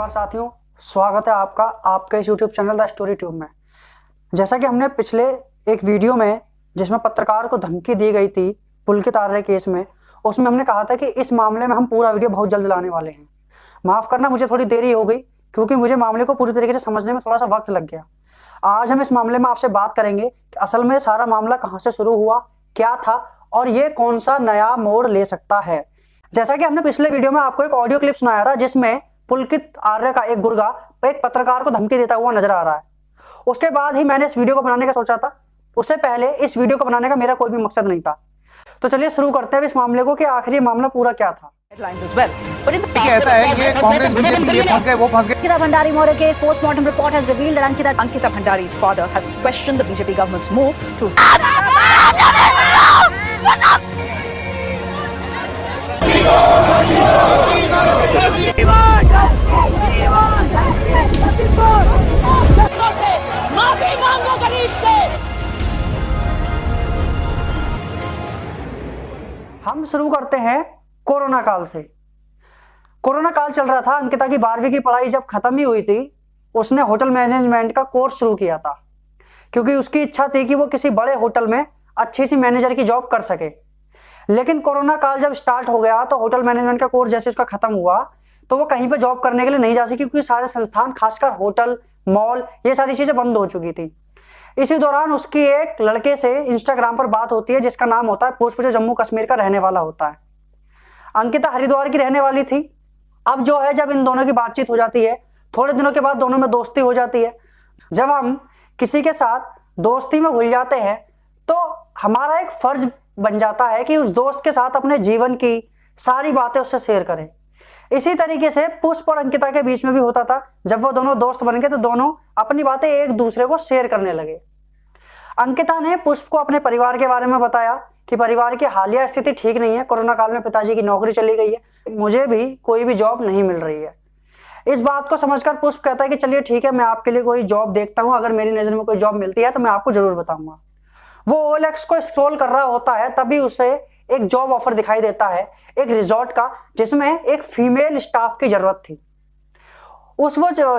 नमस्कार साथियों, स्वागत है आपका आपके इस YouTube channel the story tube में। जैसा कि हमने पिछले एक वीडियो में जिसमें पत्रकार को धमकी दी गई थी पुलकित आर्य केस में, उसमें हमने कहा था कि इस मामले में हम पूरा वीडियो बहुत जल्द लाने वाले हैं। माफ़ करना, मुझे थोड़ी देरी हो गई क्योंकि मुझे मामले को पूरी तरीके से समझने में थोड़ा सा वक्त लग गया। आज हम इस मामले में आपसे बात करेंगे कि असल में सारा मामला कहाँ से शुरू हुआ, क्या था और ये कौन सा नया मोड़ ले सकता है। जैसा कि हमने पिछले वीडियो में आपको एक ऑडियो क्लिप सुनाया था जिसमें पुलकित आर्य का एक गुर्गा एक पत्रकार को धमकी देता हुआ नजर आ रहा है। उसके बाद ही मैंने इस वीडियो को बनाने का सोचा था। उससे पहले इस वीडियो को बनाने का मेरा कोई भी मकसद नहीं था। तो चलिए शुरू करते हैं इस मामले को कि आखिर ये मामला पूरा क्या था। ऐसा है ये कांग्रेस बीजेपी ये फंस गए वो फंस गए। Ankita Bhandari murder case post-mortem report has revealed that Ankita Bhandari's father has questioned the BJP government's move to माफी मांगो गरीब से। हम शुरू करते हैं कोरोना काल से। कोरोना काल चल रहा था। अंकिता की 12वीं की पढ़ाई जब खत्म ही हुई थी, उसने होटल मैनेजमेंट का कोर्स शुरू किया था क्योंकि उसकी इच्छा थी कि वो किसी बड़े होटल में अच्छी सी मैनेजर की जॉब कर सके। लेकिन कोरोना काल जब स्टार्ट हो गया तो होटल मैनेजमेंट का कोर्स जैसे उसका खत्म हुआ तो वो कहीं पे जॉब करने के लिए नहीं जा सकी क्योंकि सारे संस्थान खासकर होटल, मॉल, ये सारी चीजें बंद हो चुकी थी। इसी दौरान उसकी एक लड़के से इंस्टाग्राम पर बात होती है जिसका नाम होता है पुष्प, जो जम्मू कश्मीर का रहने वाला होता है। अंकिता हरिद्वार की रहने वाली थी। अब जो है, जब इन दोनों की बातचीत हो जाती है, थोड़े दिनों के बाद दोनों में दोस्ती हो जाती है। जब हम किसी के साथ दोस्ती में घुल जाते हैं तो हमारा एक फर्ज बन जाता है कि उस दोस्त के साथ अपने जीवन की सारी बातें उससे शेयर करें। इसी तरीके से पुष्प और अंकिता के बीच में भी होता था। जब वो दोनों दोस्त बन गए तो दोनों अपनी बातें एक दूसरे को शेयर करने लगे। अंकिता ने पुष्प को अपने परिवार के बारे में बताया कि परिवार की हालिया स्थिति ठीक नहीं है, कोरोना काल में पिताजी की नौकरी चली गई है, मुझे भी कोई भी जॉब नहीं मिल रही है। इस बात को समझकर पुष्प कहता है कि चलिए ठीक है, मैं आपके लिए कोई जॉब देखता हूँ, अगर मेरी नज़र में कोई जॉब मिलती है तो मैं आपको जरूर बताऊंगा। वो OLX को स्क्रॉल कर रहा होता है, तभी उसे एक जॉब ऑफर दिखाई देता है एक रिजॉर्ट का जिसमें एक फीमेल स्टाफ की जरूरत थी।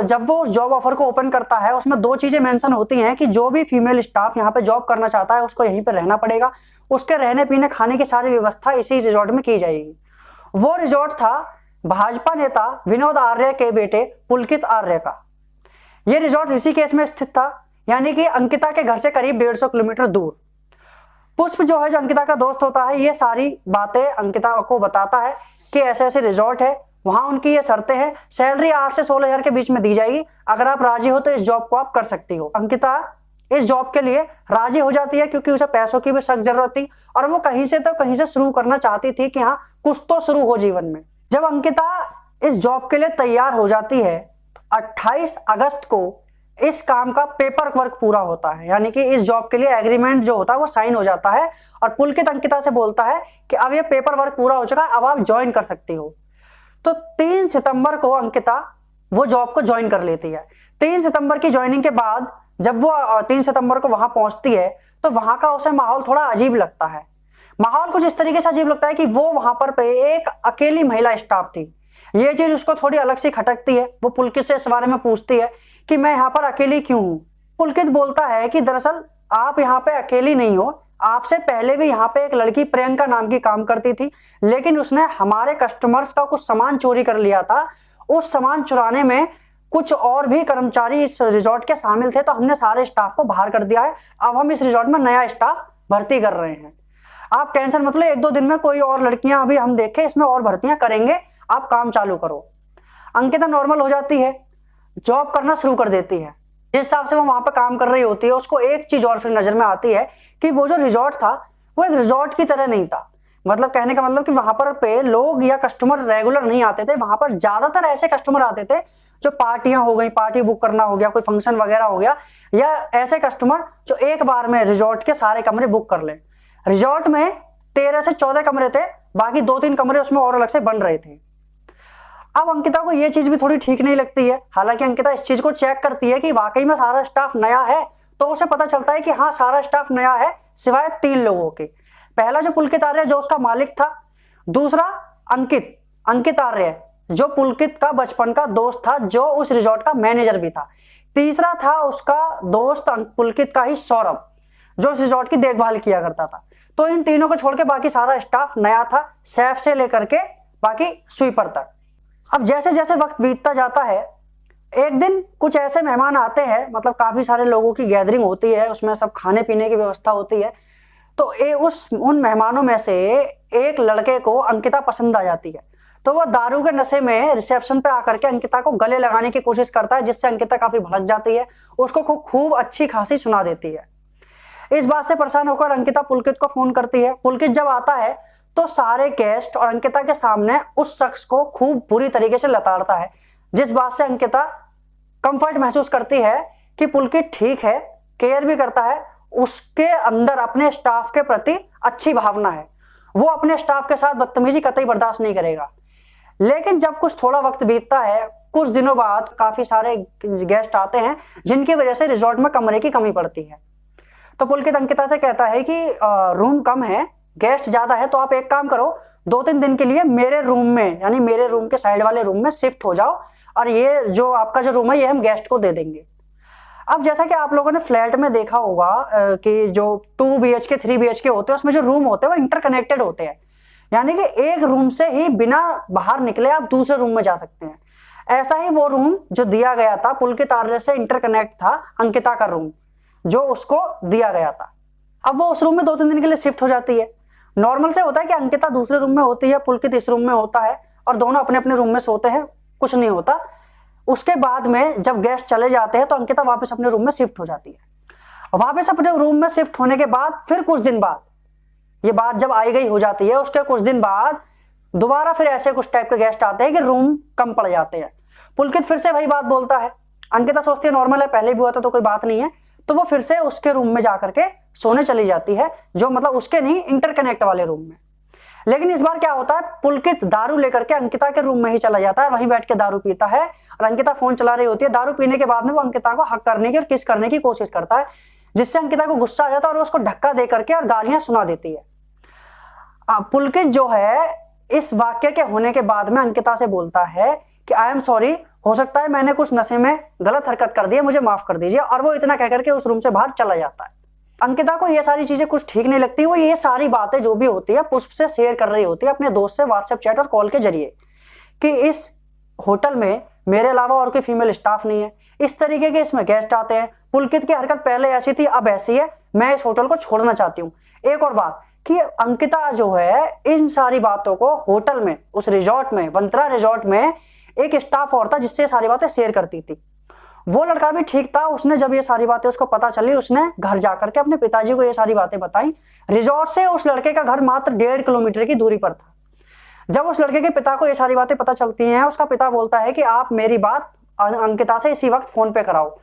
जब वो उस जॉब ऑफर को ओपन करता है, उसमें दो चीजें मेंशन होती हैं कि जो भी फीमेल स्टाफ यहाँ पे जॉब करना चाहता है उसको यहीं पे रहना पड़ेगा, उसके रहने पीने खाने की सारी व्यवस्था इसी रिजॉर्ट में की जाएगी। वो रिजॉर्ट था भाजपा नेता विनोद आर्य के बेटे पुलकित आर्य का। ये रिजॉर्ट ऋषिकेश में स्थित था, यानी कि अंकिता के घर से करीब 150 किलोमीटर दूर। पुष्प जो है, जो अंकिता का दोस्त होता है, ये सारी बातें अंकिता को बताता है कि ऐसे ऐसे रिजॉर्ट है, वहां उनकी ये शर्तें हैं, सैलरी 8 से 16 हजार के बीच में दी जाएगी, अगर आप राजी हो तो इस जॉब को आप कर सकती हो। अंकिता इस जॉब के लिए राजी हो जाती है क्योंकि उसे पैसों की भी सख्त जरूरत थी और वो कहीं से शुरू करना चाहती थी कि हाँ, कुछ तो शुरू हो जीवन में। जब अंकिता इस जॉब के लिए तैयार हो जाती है तो 28 अगस्त को इस काम का पेपर वर्क पूरा होता है, यानी कि इस जॉब के लिए एग्रीमेंट जो होता है वो साइन हो जाता है और पुलकित अंकिता से बोलता है कि अब ये पेपर वर्क पूरा हो चुका है, अब आप ज्वाइन कर सकती हो। तो 3 सितंबर को अंकिता वो जॉब को ज्वाइन कर लेती है। 3 सितंबर की ज्वाइनिंग के बाद जब वो 3 सितंबर को वहां पहुंचती है तो वहां का उसे माहौल थोड़ा अजीब लगता है। माहौल कुछ इस तरीके से अजीब लगता है कि वो वहां पर पे एक अकेली महिला स्टाफ थी। ये चीज उसको थोड़ी अलग सी खटकती है। वो पुलकित से इस बारे में पूछती है कि मैं यहाँ पर अकेली क्यों हूँ। पुलकित बोलता है कि दरअसल आप यहाँ पे अकेली नहीं हो, आपसे पहले भी यहाँ पे एक लड़की प्रियंका नाम की काम करती थी, लेकिन उसने हमारे कस्टमर्स का कुछ सामान चोरी कर लिया था। उस सामान चुराने में कुछ और भी कर्मचारी इस रिजॉर्ट के शामिल थे, तो हमने सारे स्टाफ को बाहर कर दिया है। अब हम इस रिजॉर्ट में नया स्टाफ भर्ती कर रहे हैं। आप टेंशन मत लो, 1-2 दिन में कोई और लड़कियां अभी हम देखे इसमें और भर्तियां करेंगे, आप काम चालू करो। अंकिता नॉर्मल हो जाती है, जॉब करना शुरू कर देती है। जिस हिसाब से वो वहां पर काम कर रही होती है, उसको एक चीज और फिर नजर में आती है कि वो जो रिजॉर्ट था वो एक रिजॉर्ट की तरह नहीं था। मतलब कहने का मतलब कि वहां पर पे लोग या कस्टमर रेगुलर नहीं आते थे। वहां पर ज्यादातर ऐसे कस्टमर आते थे जो पार्टियां हो गई, पार्टी बुक करना हो गया, कोई फंक्शन वगैरह हो गया, या ऐसे कस्टमर जो एक बार में रिजॉर्ट के सारे कमरे बुक कर ले। रिजॉर्ट में 13 से 14 कमरे थे, बाकी 2-3 कमरे उसमें और अलग से बन रहे थे। अब अंकिता को ये चीज भी थोड़ी ठीक नहीं लगती है। हालांकि अंकिता इस चीज को चेक करती है कि वाकई में सारा स्टाफ नया है, तो उसे पता चलता है कि हाँ, सारा स्टाफ नया है सिवाय 3 लोगों के। पहला जो पुलकित आर्य जो उसका मालिक था, दूसरा अंकित आर्य जो पुलकित का बचपन का दोस्त था, जो उस रिजॉर्ट का मैनेजर भी था। तीसरा था उसका दोस्त पुलकित का ही सौरभ, जो इस रिजॉर्ट की देखभाल किया करता था। तो इन तीनों को छोड़ के बाकी सारा स्टाफ नया था, शेफ से लेकर के बाकी स्वीपर तक। अब जैसे जैसे वक्त बीतता जाता है, एक दिन कुछ ऐसे मेहमान आते हैं, मतलब काफी सारे लोगों की गैदरिंग होती है, उसमें सब खाने पीने की व्यवस्था होती है। तो उन मेहमानों में से एक लड़के को अंकिता पसंद आ जाती है। तो वो दारू के नशे में रिसेप्शन पे आकर के अंकिता को गले लगाने की कोशिश करता है, जिससे अंकिता काफी भड़क जाती है, उसको खूब अच्छी खासी सुना देती है। इस बात से परेशान होकर अंकिता पुलकित को फोन करती है। पुलकित जब आता है तो सारे गेस्ट और अंकिता के सामने उस शख्स को खूब बुरी तरीके से लताड़ता है, जिस बात से अंकिता कंफर्ट महसूस करती है कि पुलकित ठीक है, केयर भी करता है, उसके अंदर अपने स्टाफ के प्रति अच्छी भावना है, वो अपने स्टाफ के साथ बदतमीजी कतई बर्दाश्त नहीं करेगा। लेकिन जब कुछ थोड़ा वक्त बीतता है, कुछ दिनों बाद काफी सारे गेस्ट आते हैं, जिनकी वजह से रिजॉर्ट में कमरे की कमी पड़ती है। तो पुलकित अंकिता से कहता है कि रूम कम है, गेस्ट ज्यादा है, तो आप एक काम करो, 2-3 दिन के लिए मेरे रूम में, यानी मेरे रूम के साइड वाले रूम में शिफ्ट हो जाओ, और ये जो आपका जो रूम है ये हम गेस्ट को दे देंगे। अब जैसा कि आप लोगों ने फ्लैट में देखा होगा कि जो 2 BHK 3 BHK होते हैं, उसमें जो रूम होते हैं वो इंटरकनेक्टेड होते हैं, यानी कि एक रूम से ही बिना बाहर निकले आप दूसरे रूम में जा सकते हैं। ऐसा ही वो रूम जो दिया गया था पुलकित आर्य से इंटरकनेक्ट था अंकिता का रूम, जो उसको दिया गया था। अब वो उस रूम में 2-3 दिन के लिए शिफ्ट हो जाती है। नॉर्मल से होता है कि अंकिता दूसरे रूम में होती है, पुलकित इस रूम में होता है, और दोनों अपने अपने रूम में सोते हैं, कुछ नहीं होता। उसके बाद में जब गेस्ट चले जाते हैं तो अंकिता वापस अपने रूम में शिफ्ट हो जाती है। वापस अपने रूम में शिफ्ट होने के बाद फिर कुछ दिन बाद, ये बात जब आई गई हो जाती है, उसके कुछ दिन बाद दोबारा फिर ऐसे कुछ टाइप के गेस्ट आते हैं कि रूम कम पड़ जाते हैं। पुलकित फिर से वही बात बोलता है। अंकिता सोचती है नॉर्मल है, पहले भी हुआ था तो कोई बात नहीं है, तो वो फिर से उसके रूम में जाकर के सोने चली जाती है, जो मतलब उसके नहीं, इंटरकनेक्ट वाले रूम में। लेकिन इस बार क्या होता है, पुलकित दारू लेकर के अंकिता के रूम में ही चला जाता है, वहीं बैठ के दारू पीता है, और अंकिता फोन चला रही होती है। दारू पीने के बाद में वो अंकिता को हक करने की और किस करने की कोशिश करता है, जिससे अंकिता को गुस्सा आ जाता है और उसको धक्का दे करके और गालियां सुना देती है। पुलकित जो है इस वाक्य के होने के बाद में अंकिता से बोलता है कि आई एम सॉरी, हो सकता है मैंने कुछ नशे में गलत हरकत कर दी है, मुझे माफ कर दीजिए, और वो इतना कहकर के उस रूम से बाहर चला जाता है। अंकिता को ये सारी चीजें कुछ ठीक नहीं लगती, वो ये सारी बातें जो भी होती है पुष्प से शेयर कर रही होती है अपने दोस्त से व्हाट्सएप चैट और कॉल के जरिए, कि इस होटल में मेरे अलावा और कोई फीमेल स्टाफ नहीं है, इस तरीके के इसमें गेस्ट आते हैं, पुलकित की हरकत पहले ऐसी थी अब ऐसी है, मैं इस होटल को छोड़ना चाहती हूँ। एक और बात कि अंकिता जो है इन सारी बातों को होटल में, उस रिजॉर्ट में, वंत्रा रिजॉर्ट में एक स्टाफ और था जिससे सारी बातें शेयर करती थी। वो लड़का भी ठीक था, उसने जब ये सारी बातें उसको पता चली, उसने घर जाकर के अपने पिताजी को ये सारी बातें बताई। रिजॉर्ट से उस लड़के का घर मात्र 1.5 किलोमीटर की दूरी पर था। जब उस लड़के के पिता को ये सारी बातें पता चलती हैं, उसका पिता बोलता है कि आप मेरी बात अंकिता से इसी वक्त फोन पे कराओ।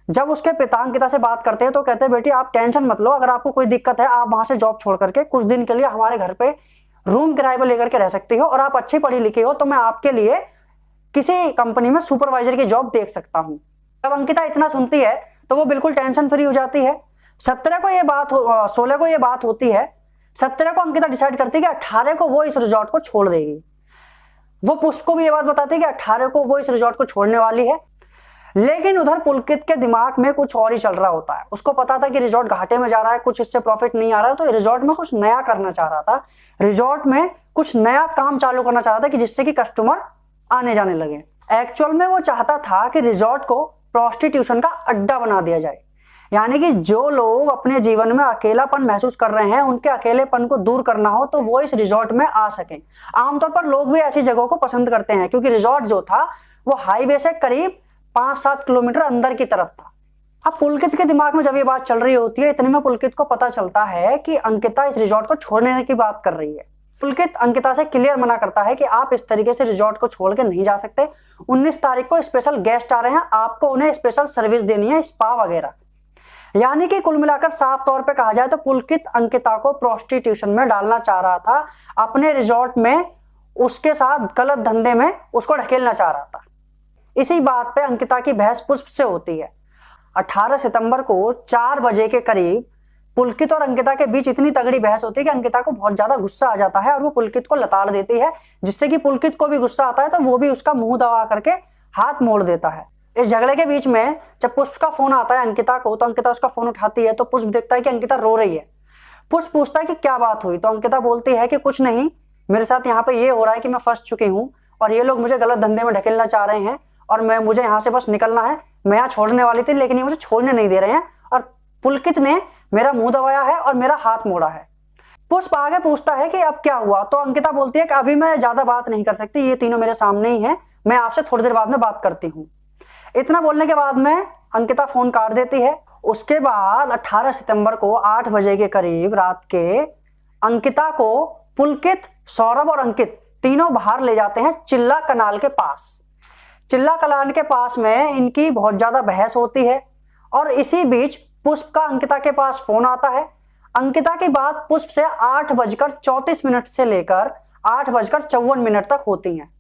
जब उसके पिता अंकिता से बात करते हैं तो कहते हैं बेटी आप टेंशन मत लो, अगर आपको कोई दिक्कत है आप वहां से जॉब छोड़ करके कुछ दिन के लिए हमारे घर पे रूम किराए पर लेकर के रह सकती हो, और आप अच्छी पढ़ी लिखी हो तो मैं आपके लिए किसी कंपनी में सुपरवाइजर की जॉब देख सकता हूं। जब अंकिता इतना सुनती है तो वो बिल्कुल टेंशन फ्री हो जाती है। 16 को ये बात होती है। 17 को अंकिता डिसाइड करती है कि 18 को वो इस रिजॉर्ट को छोड़ देगी। वो पुष्प को भी ये बात बताती है कि 18 को वो इस रिजॉर्ट को छोड़ने वाली है। लेकिन उधर पुलकित के दिमाग में कुछ और ही चल रहा होता है। उसको पता था कि रिजॉर्ट घाटे में जा रहा है, कुछ इससे प्रॉफिट नहीं आ रहा है, तो रिजॉर्ट में कुछ नया करना चाह रहा था, रिजॉर्ट में कुछ नया काम चालू करना चाह रहा था कि जिससे कि कस्टमर आने जाने लगे। एक्चुअल में वो चाहता था कि रिजॉर्ट को प्रोस्टिट्यूशन का अड्डा बना दिया जाए, यानी कि जो लोग अपने जीवन में अकेलापन महसूस कर रहे हैं, उनके अकेलेपन को दूर करना हो तो वो इस रिजॉर्ट में आ सकें। आमतौर पर लोग भी ऐसी जगहों को पसंद करते हैं, क्योंकि रिजॉर्ट जो था वो हाईवे से करीब 5-7 किलोमीटर अंदर की तरफ था। अब पुलकित के दिमाग में जब ये बात चल रही होती है, इतने में पुलकित को पता चलता है कि अंकिता इस रिजॉर्ट को छोड़ने की बात कर रही है। पुलकित अंकिता से क्लियर मना करता है कि आप इस तरीके से रिजॉर्ट को छोड़ के नहीं जा सकते। 19 तारीख को स्पेशल गेस्ट आ रहे हैं, आपको उन्हें स्पेशल सर्विस देनी है, स्पा वगैरह। यानी कि कुल मिलाकर साफ तौर पे कहा जाए तो पुलकित अंकिता को प्रोस्टिट्यूशन में डालना चाह रहा था, अपने रिजॉर्ट में उसके साथ गलत धंधे में उसको ढकेलना चाह रहा था। इसी बात पे अंकिता की बहस पुष्प से होती है। 18 सितंबर को 4 बजे के करीब पुलकित और अंकिता के बीच इतनी तगड़ी बहस होती है कि अंकिता को बहुत ज्यादा गुस्सा आ जाता है और वो पुलकित को लताड़ देती है, जिससे कि पुलकित को भी गुस्सा आता है तो वो भी उसका मुंह दबा करके हाथ मोड़ देता है। इस झगड़े के बीच में जब पुष्प का फोन आता है अंकिता को, तो अंकिता उसका फोन उठाती है तो पुष्प देखता है कि अंकिता रो रही है। पुष्प पूछता है कि क्या बात हुई, तो अंकिता बोलती है कि कुछ नहीं, मेरे साथ यहाँ पे ये हो रहा है कि मैं फंस चुकी हूँ और ये लोग मुझे गलत धंधे में ढकेलना चाह रहे हैं और मुझे यहाँ से बस निकलना है। मैं यहाँ छोड़ने वाली थी लेकिन ये मुझे छोड़ने नहीं दे रहे हैं और पुलकित ने मेरा मुंह दबाया है और मेरा हाथ मोड़ा है। पुष्प आगे पूछता है कि अब क्या हुआ, तो अंकिता बोलती है कि अभी मैं ज्यादा बात नहीं कर सकती, ये तीनों मेरे सामने ही हैं, मैं आपसे थोड़ी देर बाद में बात करती हूँ। इतना बोलने के बाद में अंकिता फोन काट देती है। उसके बाद 18 सितंबर को 8 बजे के करीब रात के अंकिता को पुलकित, सौरभ और अंकित तीनों बाहर ले जाते हैं चिल्ला कनाल के पास। चिल्ला कनाल के पास में इनकी बहुत ज्यादा बहस होती है और इसी बीच पुष्प का अंकिता के पास फोन आता है। अंकिता की बात पुष्प से 8:34 से लेकर 8:54 तक होती हैं।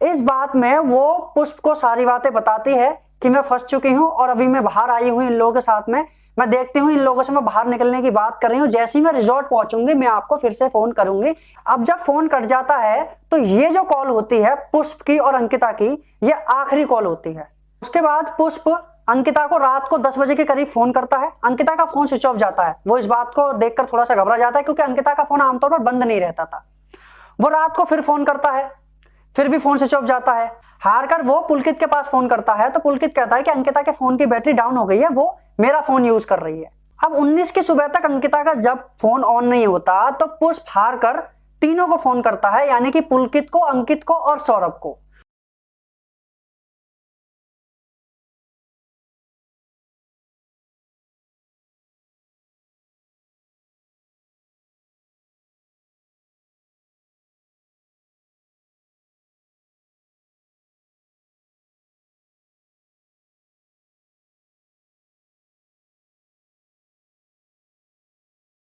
इस बात में वो पुष्प को सारी बातें बताती है कि मैं फंस चुकी हूँ और अभी मैं बाहर आई हूँ इन लोगों के साथ में, मैं देखती हूँ इन लोगों से मैं बाहर निकलने की बात कर रही हूँ, जैसे ही मैं रिजॉर्ट पहुंचूंगी मैं आपको फिर से फोन करूंगी। अब जब फोन कट जाता है तो ये जो कॉल होती है पुष्प की और अंकिता की, ये आखिरी कॉल होती है। उसके बाद पुष्प अंकिता को रात को 10 बजे के करीब फोन करता है। अंकिता का फोन स्विच ऑफ जाता है। वो इस बात को देखकर थोड़ा सा घबरा जाता है क्योंकि अंकिता का फोन आमतौर पर बंद नहीं रहता था। वो रात को फिर फोन करता है, फिर भी फोन स्विच ऑफ जाता है। हार कर वो पुलकित के पास फोन करता है तो पुलकित कहता है कि अंकिता के फोन की बैटरी डाउन हो गई है, वो मेरा फोन यूज कर रही है। अब 19 की सुबह तक अंकिता का जब फोन ऑन नहीं होता तो पुष्प हार कर तीनों को फोन करता है, यानी कि पुलकित को, अंकित को और सौरभ को।